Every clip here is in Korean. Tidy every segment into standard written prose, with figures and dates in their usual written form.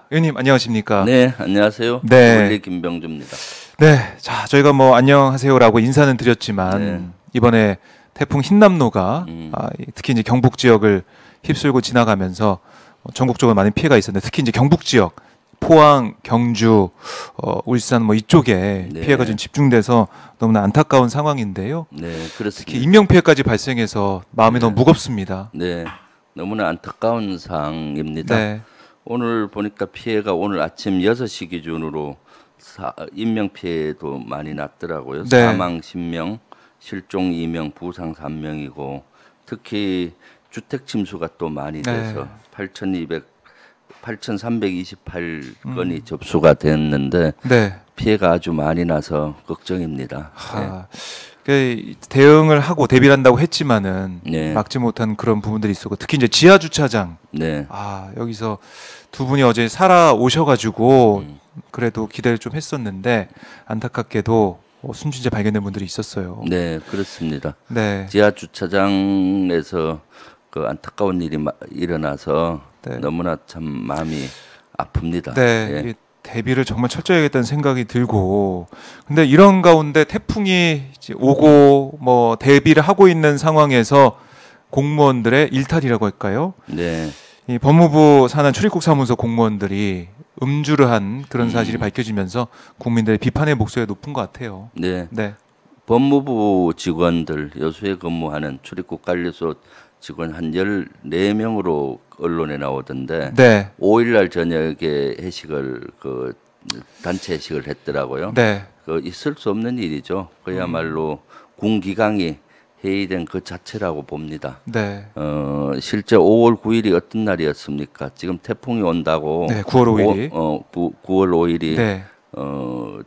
의원님 안녕하십니까? 네, 안녕하세요. 네. 원리 김병주입니다. 네, 자 저희가 뭐 안녕하세요라고 인사는 드렸지만 네. 이번에 태풍 흰남노가 특히 이제 경북 지역을 휩쓸고 지나가면서 전국적으로 많은 피해가 있었는데 특히 이제 경북 지역 포항, 경주, 울산 뭐 이쪽에 네. 피해가 좀 집중돼서 너무나 안타까운 상황인데요. 네, 특히 그렇습니다. 인명 피해까지 발생해서 마음이 네. 너무 무겁습니다. 네, 너무나 안타까운 상황입니다. 네, 오늘 보니까 피해가 오늘 아침 6시 기준으로 인명 피해도 많이 났더라고요. 네. 사망 10명, 실종 2명, 부상 3명이고 특히 주택 침수가 또 많이 돼서 8,328건이 접수가 됐는데 네. 피해가 아주 많이 나서 걱정입니다. 그 대응을 하고 대비를 한다고 했지만은 네. 막지 못한 그런 부분들이 있었고 특히 이제 지하 주차장 네. 여기서 두 분이 어제 살아오셔가지고 그래도 기대를 좀 했었는데 안타깝게도 숨진 채 발견된 분들이 있었어요. 네, 그렇습니다. 네. 지하 주차장에서 그 안타까운 일이 일어나서 네. 너무나 참 마음이 아픕니다. 네. 예. 이게 대비를 정말 철저히 해야겠다는 생각이 들고 근데 이런 가운데 태풍이 이제 오고 뭐 대비를 하고 있는 상황에서 공무원들의 일탈이라고 할까요? 네. 이 법무부 산하 출입국 사무소 공무원들이 음주를 한 그런 사실이 밝혀지면서 국민들의 비판의 목소리가 높은 것 같아요. 네. 네. 법무부 직원들 여수에 근무하는 출입국 관리소 직원 한 14명으로 언론에 나오던데 네. 5일 날 저녁에 회식을 그 단체 회식을 했더라고요. 네. 그 있을 수 없는 일이죠. 그야말로 군 기강이 회의된 그 자체라고 봅니다. 네. 실제 5월 9일이 어떤 날이었습니까? 지금 태풍이 온다고. 네, 9월 5일이. 9월 5일이 네.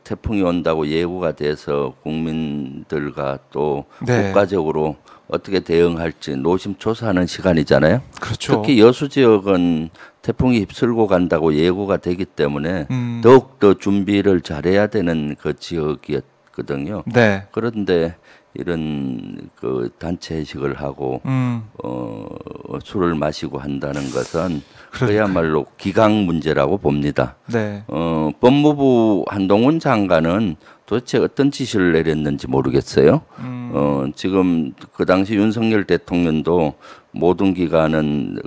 태풍이 온다고 예고가 돼서 국민들과 또 네. 국가적으로 어떻게 대응할지 노심초사하는 시간이잖아요. 그렇죠. 특히 여수 지역은 태풍이 휩쓸고 간다고 예고가 되기 때문에 음. 더욱 더 준비를 잘해야 되는 그 지역이었거든요. 네. 그런데 이런 그 단체 회식을 하고 술을 마시고 한다는 것은 그야말로 기강 문제라고 봅니다. 네. 법무부 한동훈 장관은 도대체 어떤 지시를 내렸는지 모르겠어요. 지금 그 당시 윤석열 대통령도 모든 기관은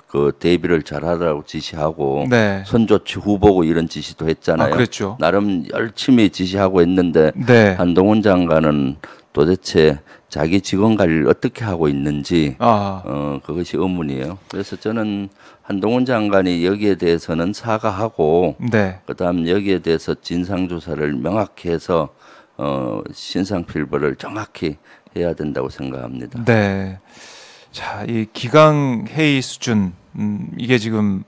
그 대비를 잘하라고 지시하고 네. 선조치 후보고 이런 지시도 했잖아요. 그랬죠. 나름 열심히 지시하고 했는데 네. 한동훈 장관은 도대체 자기 직원 관리를 어떻게 하고 있는지 그것이 의문이에요. 그래서 저는 한동훈 장관이 여기에 대해서는 사과하고 네. 그다음 여기에 대해서 진상 조사를 명확히 해서 신상필벌을 정확히 해야 된다고 생각합니다. 네. 자, 이 기강 회의 수준 이게 지금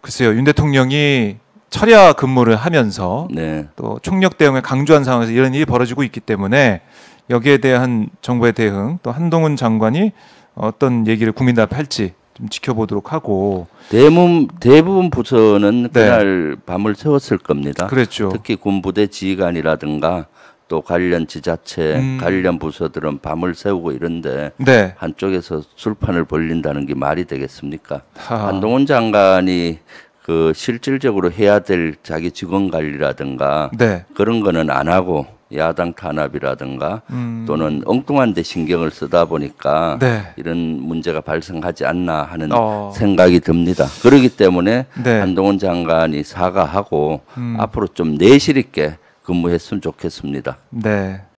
글쎄요. 윤 대통령이 철야 근무를 하면서 네. 또 총력 대응을 강조한 상황에서 이런 일이 벌어지고 있기 때문에 여기에 대한 정부의 대응 또 한동훈 장관이 어떤 얘기를 국민들 앞에 할지 좀 지켜보도록 하고 대부분 부서는 그날 밤을 새웠을 겁니다. 그랬죠. 특히 군부대 지휘관이라든가 또 관련 지자체, 관련 부서들은 밤을 새우고 이런데 네. 한쪽에서 술판을 벌린다는 게 말이 되겠습니까? 한동훈 장관이 그 실질적으로 해야 될 자기 직원 관리라든가 네. 그런 거는 안 하고 야당 탄압이라든가 또는 엉뚱한 데 신경을 쓰다 보니까 네. 이런 문제가 발생하지 않나 하는 생각이 듭니다. 그렇기 때문에 네. 한동훈 장관이 사과하고 앞으로 좀 내실 있게 근무했으면 좋겠습니다. 네.